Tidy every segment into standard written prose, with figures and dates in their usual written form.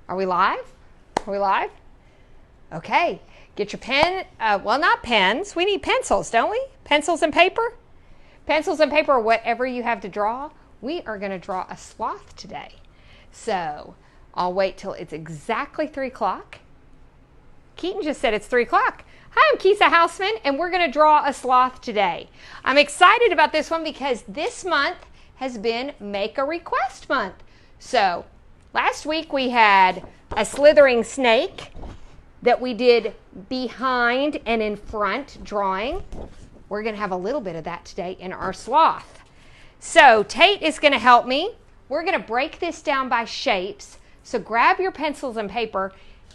Are we live? Are we live? Okay. Get your pen. Well, not pens. We need pencils, don't we? Pencils and paper? Pencils and paper, or whatever you have to draw. We are going to draw a sloth today. So I'll wait till it's exactly 3 o'clock. Keaton just said it's 3 o'clock. Hi, I'm Kijsa Houseman, and we're going to draw a sloth today. I'm excited about this one because this month has been Make a Request Month. So last week we had a slithering snake that we did behind and in front drawing. We're going to have a little bit of that today in our sloth. So Tate is going to help me. We're going to break this down by shapes. So grab your pencils and paper.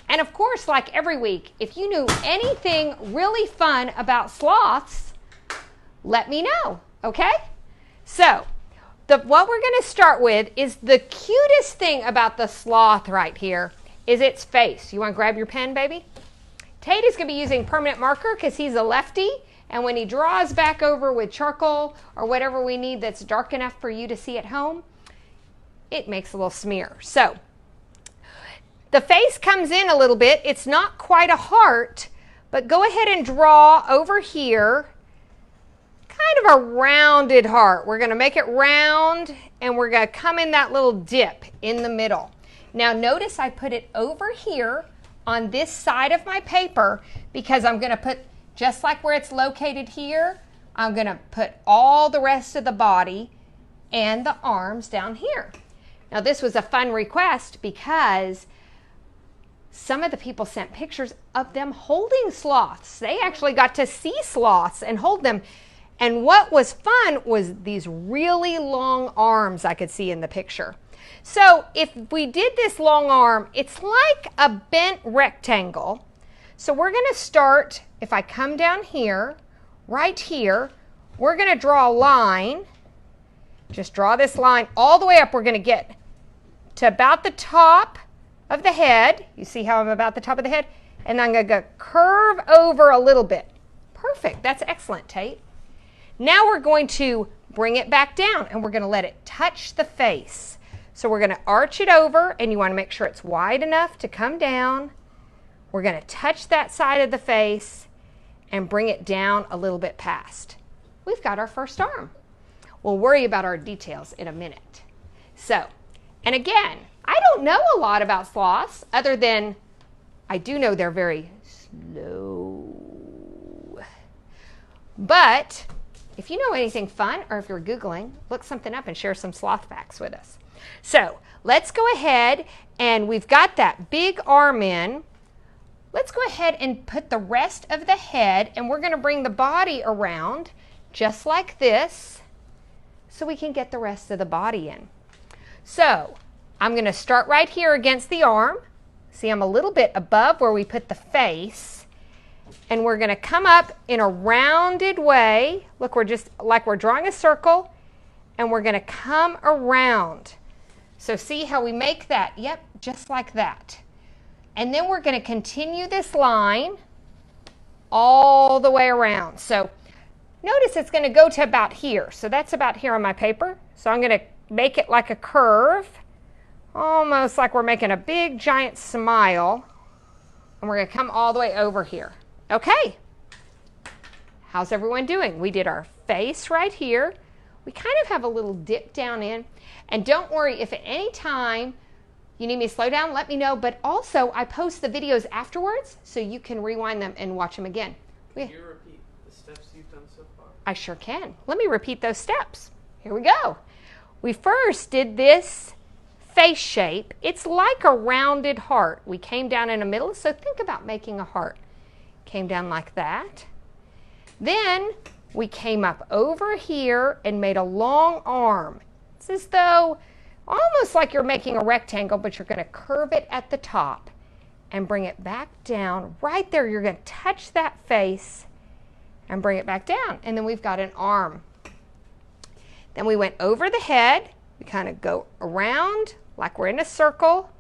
And of course, like every week, if you knew anything really fun about sloths, let me know, okay? So what we're going to start with is the cutest thing about the sloth right here is its face. You want to grab your pen, baby? Tate is going to be using permanent marker because he's a lefty. And when he draws back over with charcoal or whatever we need that's dark enough for you to see at home, it makes a little smear. So the face comes in a little bit. It's not quite a heart, but go ahead and draw over here kind of a rounded heart. We're going to make it round, and we're going to come in that little dip in the middle. Now notice I put it over here on this side of my paper because I'm going to put, just like where it's located here, I'm going to put all the rest of the body and the arms down here. Now this was a fun request because some of the people sent pictures of them holding sloths. They actually got to see sloths and hold them. And what was fun was these really long arms I could see in the picture. So if we did this long arm, it's like a bent rectangle. So we're going to start, if I come down here, right here, we're going to draw a line. Just draw this line all the way up. We're going to get to about the top of the head. You see how I'm about the top of the head? And I'm going to curve over a little bit. Perfect. That's excellent, Tate. Now we're going to bring it back down and we're going to let it touch the face. So we're going to arch it over, and you want to make sure it's wide enough to come down. We're going to touch that side of the face and bring it down a little bit past. We've got our first arm. We'll worry about our details in a minute. So, and again, I don't know a lot about sloths other than I do know they're very slow. But if you know anything fun, or if you're Googling, look something up and share some sloth facts with us. So let's go ahead, and we've got that big arm in. Let's go ahead and put the rest of the head, and we're going to bring the body around just like this so we can get the rest of the body in. So I'm going to start right here against the arm. See, I'm a little bit above where we put the face. And we're going to come up in a rounded way. Look, we're just like we're drawing a circle, and we're going to come around. So see how we make that? Yep, just like that. And then we're going to continue this line all the way around. So notice it's going to go to about here. So that's about here on my paper. So I'm going to make it like a curve, almost like we're making a big giant smile. And we're going to come all the way over here. Okay, how's everyone doing? We did our face right here. We kind of have a little dip down in. And don't worry, if at any time you need me to slow down, let me know. But also, I post the videos afterwards, so you can rewind them and watch them again. Can you repeat the steps you've done so far? I sure can. Let me repeat those steps. Here we go. We first did this face shape. It's like a rounded heart. We came down in the middle, so think about making a heart. Came down like that. Then we came up over here and made a long arm. It's as though almost like you're making a rectangle, but you're going to curve it at the top and bring it back down. Right there, you're going to touch that face and bring it back down. And then we've got an arm. Then we went over the head. We kind of go around like we're in a circle.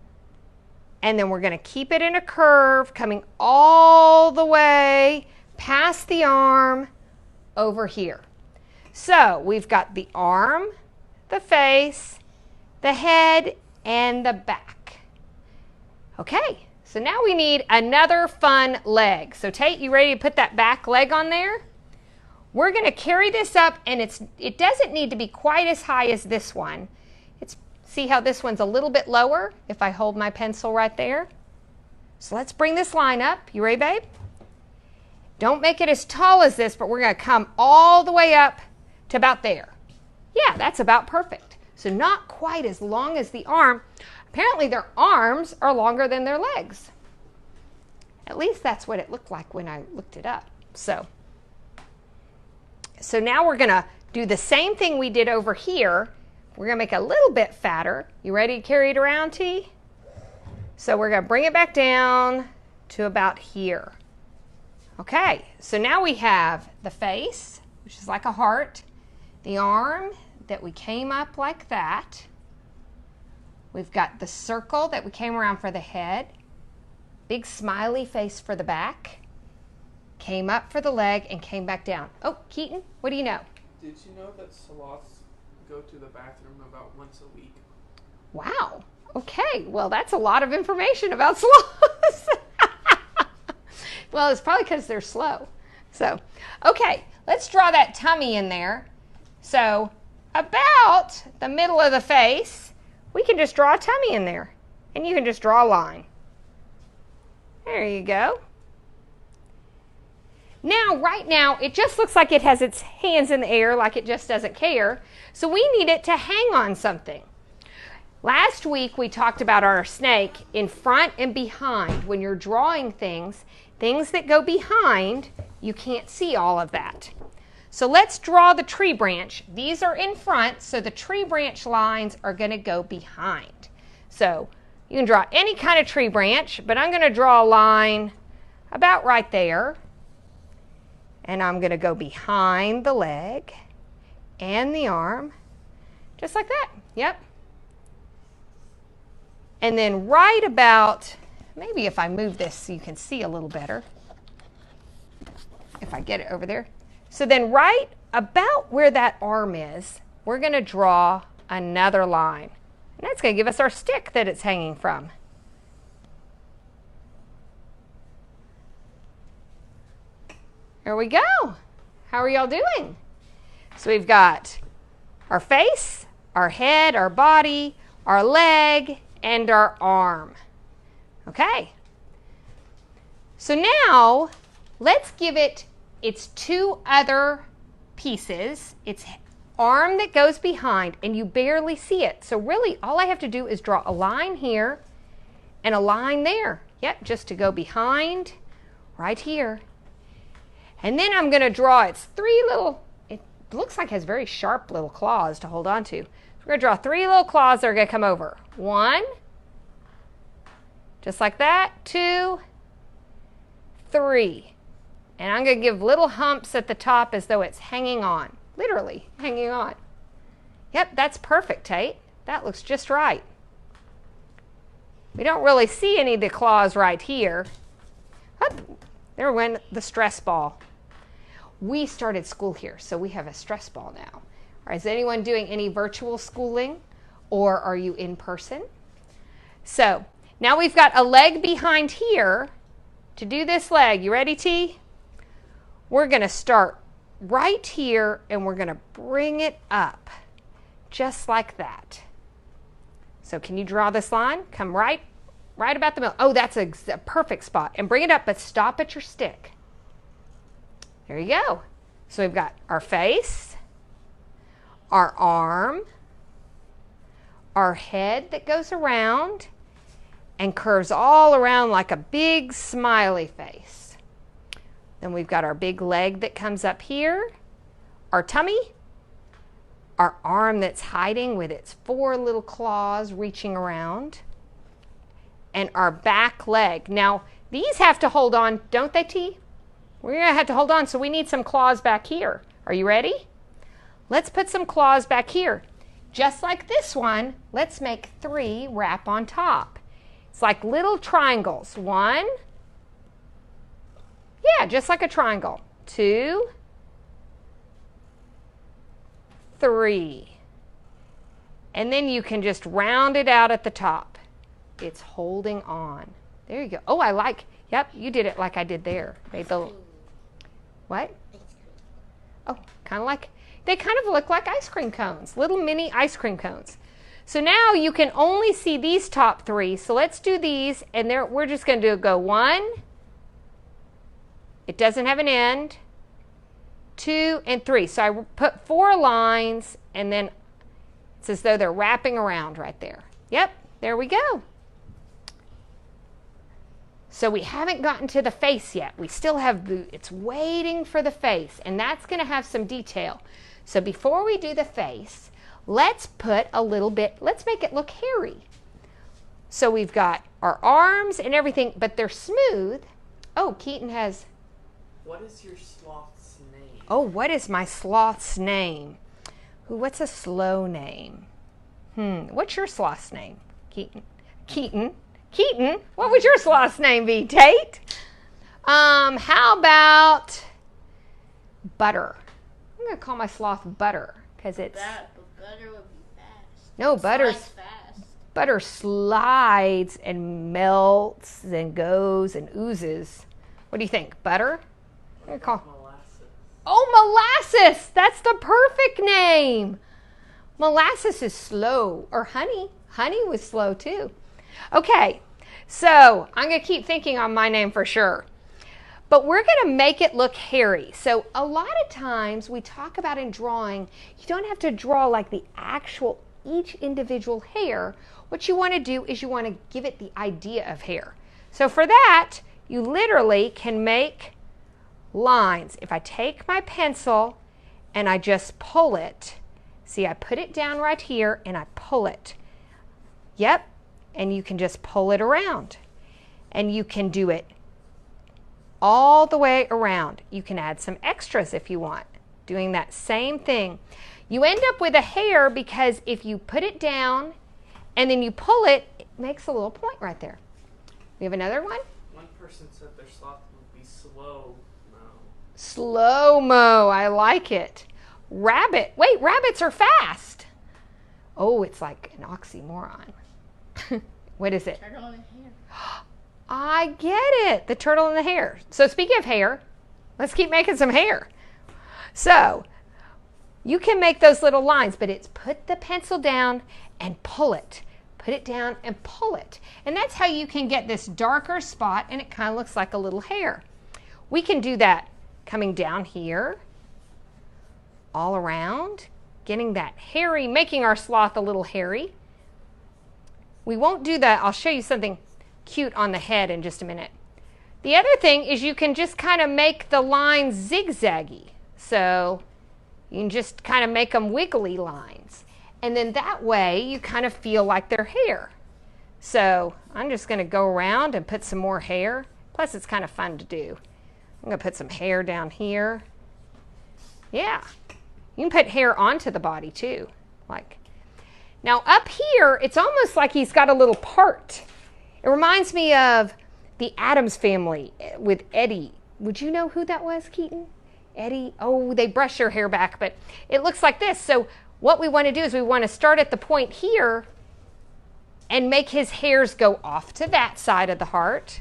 And then we're going to keep it in a curve, coming all the way past the arm over here. So we've got the arm, the face, the head, and the back. Okay, so now we need another fun leg. So Tate, you ready to put that back leg on there? We're going to carry this up, and it doesn't need to be quite as high as this one. See how this one's a little bit lower if I hold my pencil right there? So let's bring this line up. You ready, babe? Don't make it as tall as this, but we're going to come all the way up to about there. Yeah, that's about perfect. So not quite as long as the arm. Apparently their arms are longer than their legs. At least that's what it looked like when I looked it up. So now we're going to do the same thing we did over here. We're going to make it a little bit fatter. You ready to carry it around, T? So we're going to bring it back down to about here. Okay, so now we have the face, which is like a heart, the arm that we came up like that. We've got the circle that we came around for the head, big smiley face for the back, came up for the leg, and came back down. Oh, Keaton, what do you know? Did you know that sloths go to the bathroom about once a week? Wow. Okay, well, that's a lot of information about sloths. Well, it's probably because they're slow. So, okay, let's draw that tummy in there. So, about the middle of the face, we can just draw a tummy in there. And you can just draw a line. There you go. Now, right now, it just looks like it has its hands in the air, like it just doesn't care. So we need it to hang on something. Last week, we talked about our snake in front and behind. When you're drawing things that go behind, you can't see all of that. So let's draw the tree branch. These are in front, so the tree branch lines are going to go behind. So you can draw any kind of tree branch, but I'm going to draw a line about right there. And I'm going to go behind the leg and the arm, just like that. Yep. And then right about, maybe if I move this so you can see a little better, if I get it over there. So then right about where that arm is, we're going to draw another line. And that's going to give us our stick that it's hanging from. There we go. How are y'all doing? So we've got our face, our head, our body, our leg, and our arm. Okay. So now let's give it its two other pieces. Its arm that goes behind, and you barely see it. So really all I have to do is draw a line here and a line there. Yep, just to go behind right here. And then I'm going to draw its three little, it looks like it has very sharp little claws to hold on to. So we're going to draw three little claws that are going to come over. One, just like that. Two, three. And I'm going to give little humps at the top as though it's hanging on. Literally hanging on. Yep, that's perfect, Tate. That looks just right. We don't really see any of the claws right here. Up, there went the stress ball. We started school here, so we have a stress ball now. Is anyone doing any virtual schooling, or are you in person? So now we've got a leg behind here. To do this leg, you ready, T? We're going to start right here, and we're going to bring it up, just like that. So can you draw this line? Come right about the middle. Oh, that's a perfect spot. And bring it up, but stop at your stick. There you go. So we've got our face, our arm, our head that goes around and curves all around like a big smiley face. Then we've got our big leg that comes up here, our tummy, our arm that's hiding with its four little claws reaching around, and our back leg. Now, these have to hold on, don't they, T? We're going to have to hold on, so we need some claws back here. Are you ready? Let's put some claws back here. Just like this one, let's make three wrap on top. It's like little triangles. One, yeah, just like a triangle. Two, three. And then you can just round it out at the top. It's holding on. There you go. Oh, I like, yep, you did it like I did there. What? Oh, kind of like, they kind of look like ice cream cones, little mini ice cream cones. So now you can only see these top three. So let's do these, and we're just going to go 1. It doesn't have an end. 2 and 3. So I put 4 lines, and then it's as though they're wrapping around right there. Yep, there we go. So we haven't gotten to the face yet. We still have it's waiting for the face, and that's going to have some detail. So before we do the face, let's put a little bit, let's make it look hairy. So we've got our arms and everything, but they're smooth. Oh, Keaton has... What is your sloth's name? Oh, what is my sloth's name? Ooh, what's a slow name? What's your sloth's name, Keaton? Keaton, what would your sloth's name be, Tate? How about Butter? I'm going to call my sloth Butter because it's... Butter would be fast. No, Butter's fast. Butter slides and melts and goes and oozes. What do you think, Butter? I'm going to call... Molasses. Oh, Molasses! That's the perfect name. Molasses is slow. Or Honey. Honey was slow too. Okay, so I'm going to keep thinking on my name for sure. But we're going to make it look hairy. So a lot of times we talk about in drawing, you don't have to draw like the actual, each individual hair. What you want to do is you want to give it the idea of hair. So for that, you literally can make lines. If I take my pencil and I just pull it, see, I put it down right here and I pull it. Yep. And you can just pull it around. And you can do it all the way around. You can add some extras if you want, doing that same thing. You end up with a hair because if you put it down and then you pull it, it makes a little point right there. We have another one? One person said their sloth would be slow-mo. Slow-mo, I like it. Rabbit, wait, rabbits are fast. Oh, it's like an oxymoron. What is it? Turtle in the hair. I get it. The turtle and the hare. So speaking of hair, let's keep making some hair. So you can make those little lines, but it's put the pencil down and pull it. Put it down and pull it. And that's how you can get this darker spot, and it kind of looks like a little hair. We can do that coming down here, all around, getting that hairy, making our sloth a little hairy. We won't do that. I'll show you something cute on the head in just a minute. The other thing is you can just kind of make the lines zigzaggy. So you can just kind of make them wiggly lines. And then that way you kind of feel like they're hair. So I'm just going to go around and put some more hair. Plus it's kind of fun to do. I'm going to put some hair down here. Yeah. You can put hair onto the body too. Now up here, it's almost like he's got a little part. It reminds me of the Addams Family with Eddie. Would you know who that was, Keaton? Eddie? Oh, they brush their hair back, but it looks like this. So what we want to do is we want to start at the point here and make his hairs go off to that side of the heart.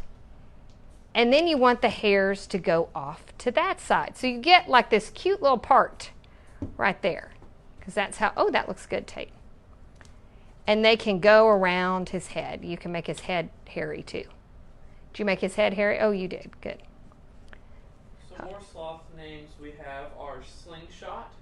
And then you want the hairs to go off to that side. So you get like this cute little part right there. Because that's how, oh, that looks good, Tate. And they can go around his head. You can make his head hairy too. Did you make his head hairy? Oh, you did. Good. Some more sloth names we have are Slingshot,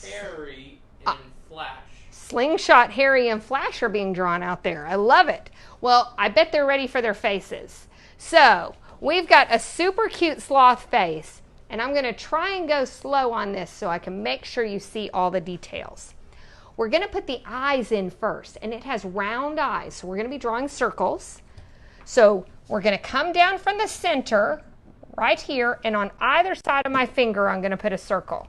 Harry, and Flash. Slingshot, Harry, and Flash are being drawn out there. I love it. Well, I bet they're ready for their faces. So we've got a super cute sloth face, and I'm going to try and go slow on this so I can make sure you see all the details. We're going to put the eyes in first, and it has round eyes, so we're going to be drawing circles. So we're going to come down from the center right here, and on either side of my finger I'm going to put a circle.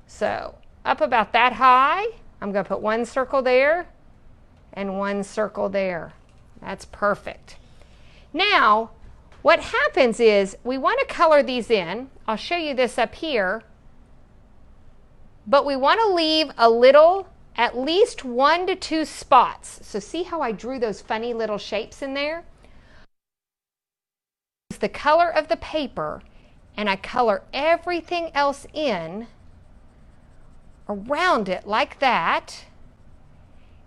So up about that high, I'm going to put one circle there and one circle there. That's perfect. Now what happens is we want to color these in. I'll show you this up here, but we want to leave a little at least 1 to 2 spots. So see how I drew those funny little shapes in there? It's the color of the paper, and I color everything else in around it like that.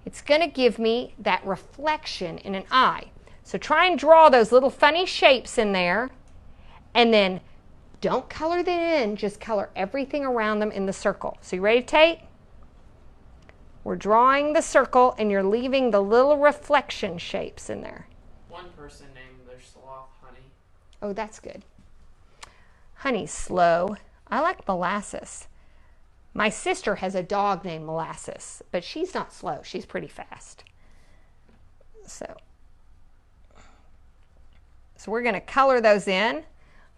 It's going to give me that reflection in an eye. So try and draw those little funny shapes in there, and then don't color them in, just color everything around them in the circle. So you ready, Tate? We're drawing the circle, and you're leaving the little reflection shapes in there. One person named their sloth Honey. Oh, that's good. Honey's slow. I like Molasses. My sister has a dog named Molasses, but she's not slow. She's pretty fast. So we're going to color those in. I'm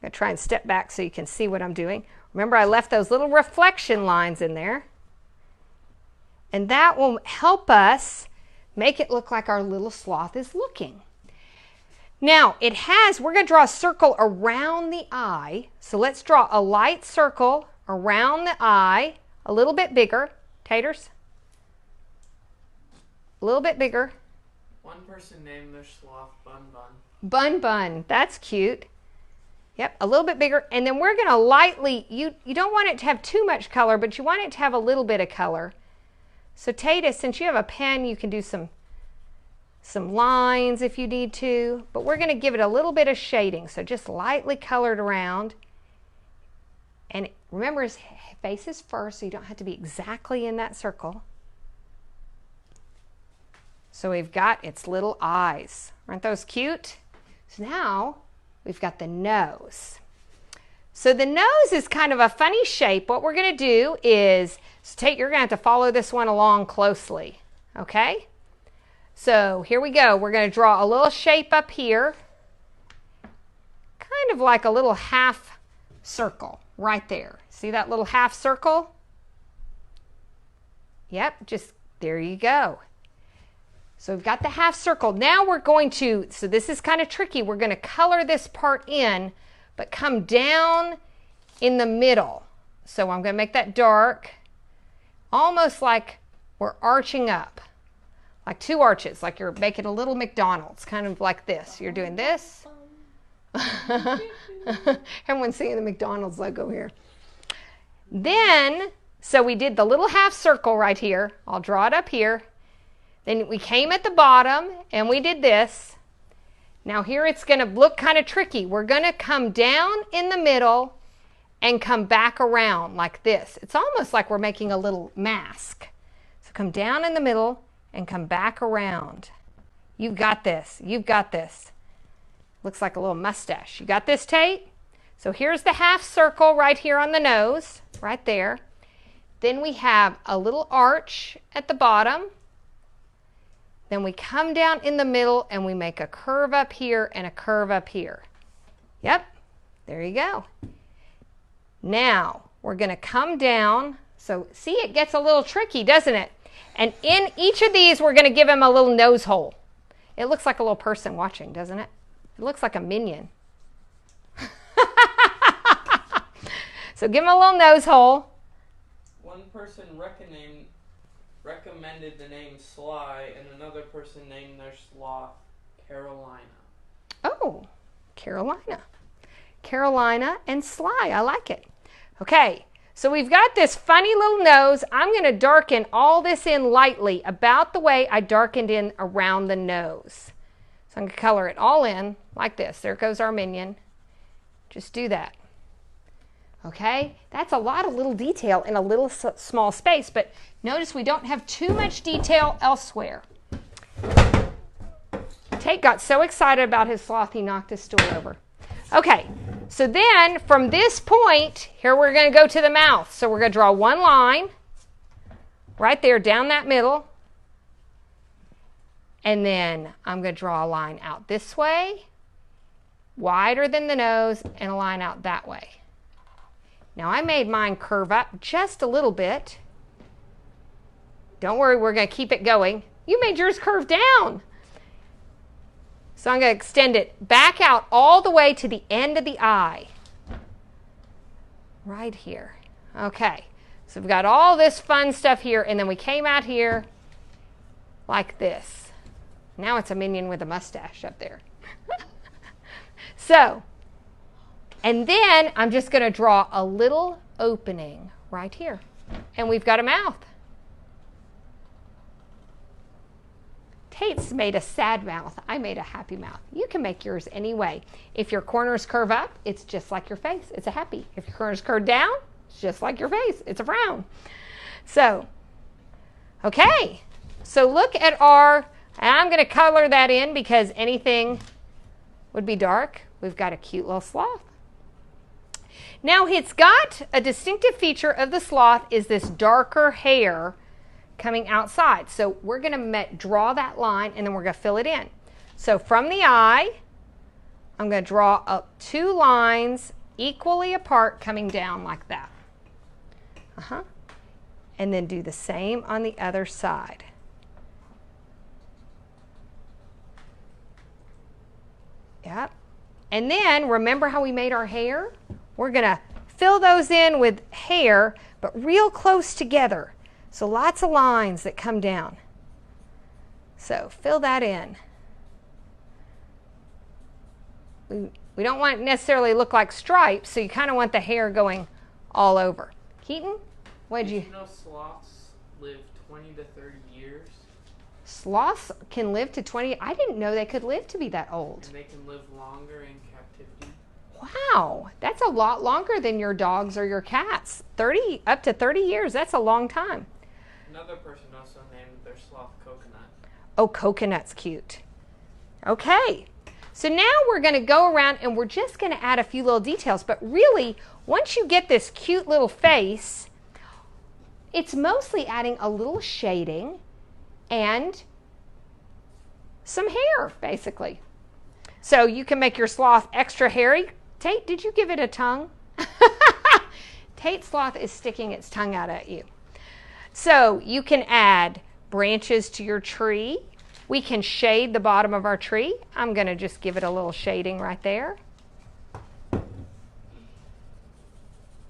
going to try and step back so you can see what I'm doing. Remember, I left those little reflection lines in there. And that will help us make it look like our little sloth is looking. Now, we're going to draw a circle around the eye. So let's draw a light circle around the eye, a little bit bigger. Taters? A little bit bigger. One person named their sloth Bun Bun. Bun Bun, that's cute. Yep, a little bit bigger. And then we're going to lightly, you don't want it to have too much color, but you want it to have a little bit of color. So Tata, since you have a pen, you can do some lines if you need to, but we're going to give it a little bit of shading, so just lightly colored around. And remember, his face is first, so you don't have to be exactly in that circle. So we've got its little eyes. Aren't those cute? So now we've got the nose. So the nose is kind of a funny shape. What we're going to do is, you're going to have to follow this one along closely, okay? So here we go. We're going to draw a little shape up here, kind of like a little half circle right there. See that little half circle? Yep, just there you go. So we've got the half circle. Now we're going to, so this is kind of tricky. We're going to color this part in, but come down in the middle. So I'm going to make that dark, almost like we're arching up, like 2 arches, like you're making a little McDonald's, kind of like this. You're doing this. Everyone's seeing the McDonald's logo here. Then, so we did the little half circle right here. I'll draw it up here. Then we came at the bottom and we did this. Now here it's going to look kind of tricky. We're going to come down in the middle and come back around like this. It's almost like we're making a little mask. So come down in the middle and come back around. You've got this. You've got this. Looks like a little mustache. You got this, Tate? So here's the half circle right here on the nose, right there. Then we have a little arch at the bottom. Then we come down in the middle and we make a curve up here and a curve up here. Yep, there you go. Now we're going to come down. So see, it gets a little tricky, doesn't it? And in each of these, we're going to give him a little nose hole. It looks like a little person watching, doesn't it? It looks like a minion. So give him a little nose hole. One person recommended the name Sly, and another person named their sloth Carolina. Oh, Carolina. Carolina and Sly. I like it. Okay, so we've got this funny little nose. I'm going to darken all this in lightly, about the way I darkened in around the nose. So I'm going to color it all in like this. There goes our minion. Just do that. Okay, that's a lot of little detail in a little small space, but notice we don't have too much detail elsewhere. Tate got so excited about his sloth, he knocked his stool over. Okay, so then from this point, here we're going to go to the mouth. So we're going to draw one line right there down that middle. And then I'm going to draw a line out this way, wider than the nose, and a line out that way. Now I made mine curve up just a little bit. Don't worry, we're going to keep it going. You made yours curve down. So I'm going to extend it back out all the way to the end of the eye. Right here. Okay. So we've got all this fun stuff here, and then we came out here like this. Now it's a minion with a mustache up there. So, and then I'm just going to draw a little opening right here. And we've got a mouth. Tate's made a sad mouth. I made a happy mouth. You can make yours any way. If your corners curve up, it's just like your face. It's a happy. If your corners curve down, it's just like your face. It's a frown. So, okay. So look at our, and I'm going to color that in because anything would be dark. We've got a cute little sloth. Now it's got a distinctive feature of the sloth is this darker hair coming outside. So we're going to draw that line and then we're going to fill it in. So from the eye, I'm going to draw up 2 lines equally apart coming down like that. And then do the same on the other side. Yep. And then remember how we made our hair? We're going to fill those in with hair, but real close together. So lots of lines that come down. So fill that in. We don't want it necessarily look like stripes, so you kind of want the hair going all over. Keaton, what did you? Did you know sloths live 20 to 30 years? Sloths can live to 20. I didn't know they could live to be that old. And they can live longer in captivity. Wow, that's a lot longer than your dogs or your cats. Up to 30 years, that's a long time. Another person also named their sloth Coconut. Oh, Coconut's cute. Okay, so now we're going to go around and we're just going to add a few little details. But really, once you get this cute little face, it's mostly adding a little shading and some hair, basically. So you can make your sloth extra hairy. Tate, did you give it a tongue? Tate Sloth is sticking its tongue out at you. So you can add branches to your tree. We can shade the bottom of our tree. I'm going to just give it a little shading right there.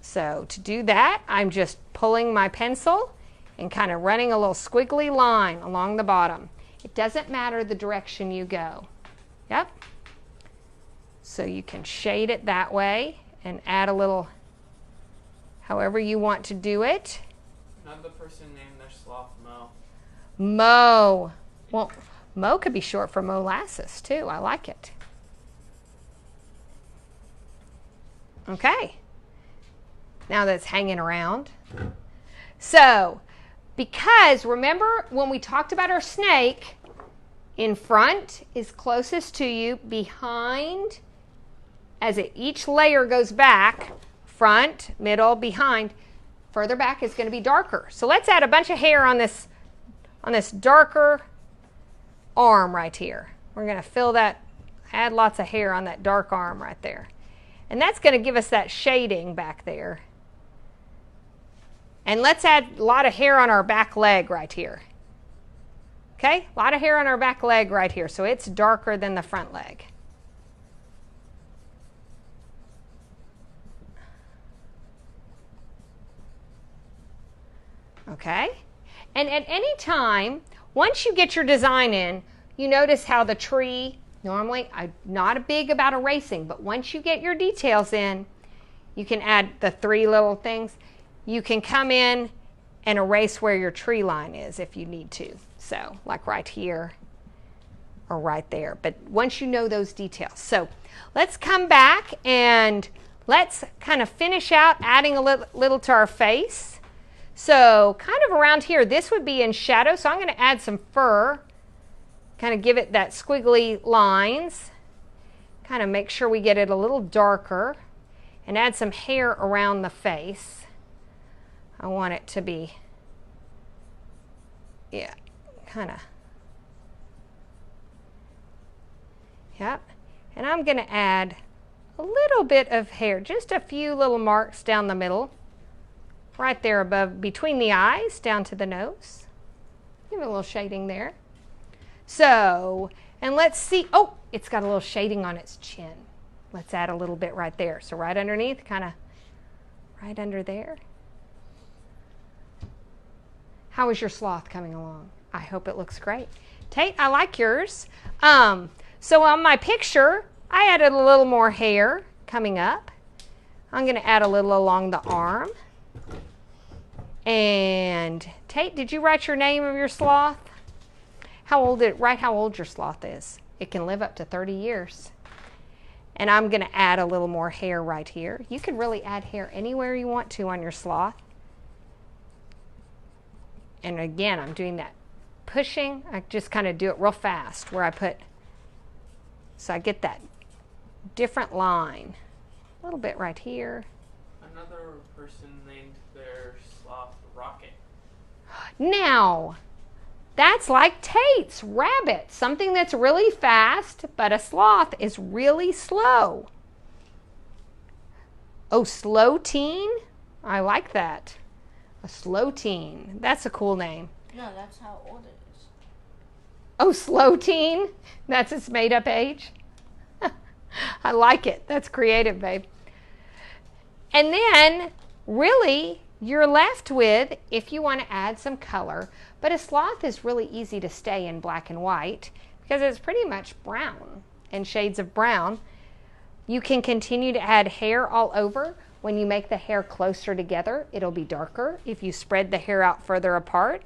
So to do that, I'm just pulling my pencil and kind of running a little squiggly line along the bottom. It doesn't matter the direction you go. Yep. So you can shade it that way and add a little however you want to do it. Another person named their sloth Mo. Mo. Well, Mo could be short for molasses too. I like it. Okay. Now that it's hanging around. So, because remember when we talked about our snake, in front is closest to you, behind, as each layer goes back, front, middle, behind, further back is going to be darker. So let's add a bunch of hair on this darker arm right here. We're going to fill that, add lots of hair on that dark arm right there. And that's going to give us that shading back there. And let's add a lot of hair on our back leg right here. Okay, a lot of hair on our back leg right here, so it's darker than the front leg. Okay, and at any time, once you get your design in, you notice how the tree, normally I'm not big about erasing, but once you get your details in, you can add the 3 little things. You can come in and erase where your tree line is if you need to. So like right here or right there. But once you know those details. So let's come back and let's kind of finish out adding a little to our face. So kind of around here, this would be in shadow. So I'm going to add some fur, kind of give it that squiggly lines, kind of make sure we get it a little darker, and add some hair around the face. I want it to be, yeah, kind of, yep. And I'm going to add a little bit of hair, just a few little marks down the middle, right there above, between the eyes, down to the nose. Give it a little shading there. So, and let's see, oh, it's got a little shading on its chin. Let's add a little bit right there. So right underneath, kind of right under there. How is your sloth coming along? I hope it looks great. Tate, I like yours. So on my picture, I added a little more hair coming up. I'm going to add a little along the arm. And Tate, did you write your name of your sloth? Write how old your sloth is. It can live up to 30 years. And I'm going to add a little more hair right here. You can really add hair anywhere you want to on your sloth. And again, I'm doing that pushing. I just kind of do it real fast where I put, so I get that different line. A little bit right here. Another person named their sloth Rocket. Now, that's like Tate's rabbit. Something that's really fast, but a sloth is really slow. Oh, slow teen? I like that. A slow teen. That's a cool name. No, that's how old it is. Oh, slow teen? That's its made-up age? I like it. That's creative, babe. And then, really, you're left with, if you want to add some color, but a sloth is really easy to stay in black and white because it's pretty much brown and shades of brown. You can continue to add hair all over. When you make the hair closer together, it'll be darker. If you spread the hair out further apart,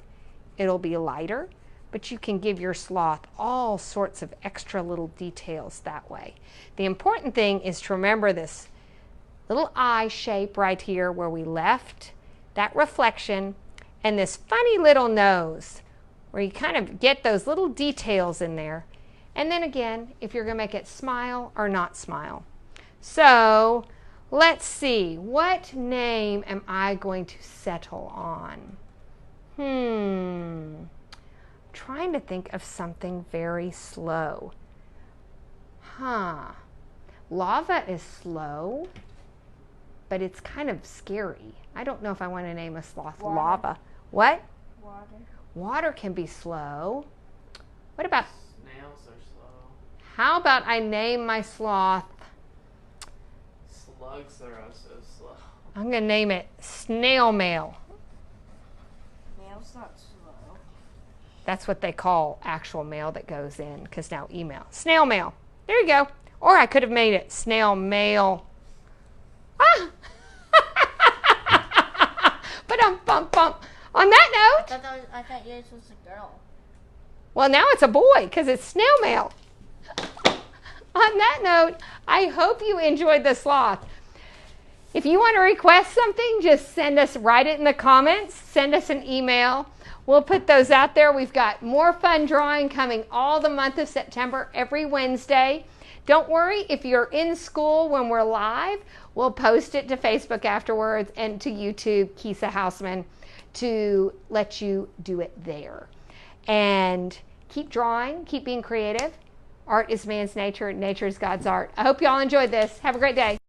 it'll be lighter. But you can give your sloth all sorts of extra little details that way. The important thing is to remember this little eye shape right here where we left that reflection, and this funny little nose where you kind of get those little details in there. And then again, if you're going to make it smile or not smile. So let's see, what name am I going to settle on? Trying to think of something very slow. Lava is slow, but it's kind of scary. I don't know if I want to name a sloth lava. What? Water. Water can be slow. What about? Snails are slow. How about I name my sloth? Slugs are also slow. I'm going to name it Snail Mail. Mail's not slow. That's what they call actual mail that goes in, because now email. Snail mail. There you go. Or I could have made it Snail Mail. Ah! Ba-dum-bum-bum. On that note, I thought yours was a girl. well, now it's a boy because it's snail mail. On that note, I hope you enjoyed the sloth. If you want to request something, just write it in the comments, send us an email. We'll put those out there. We've got more fun drawing coming all the month of September, every Wednesday. Don't worry, if you're in school when we're live, we'll post it to Facebook afterwards and to YouTube, Kijsa Houseman, to let you do it there. And keep drawing, keep being creative. Art is man's nature, nature is God's art. I hope you all enjoyed this. Have a great day.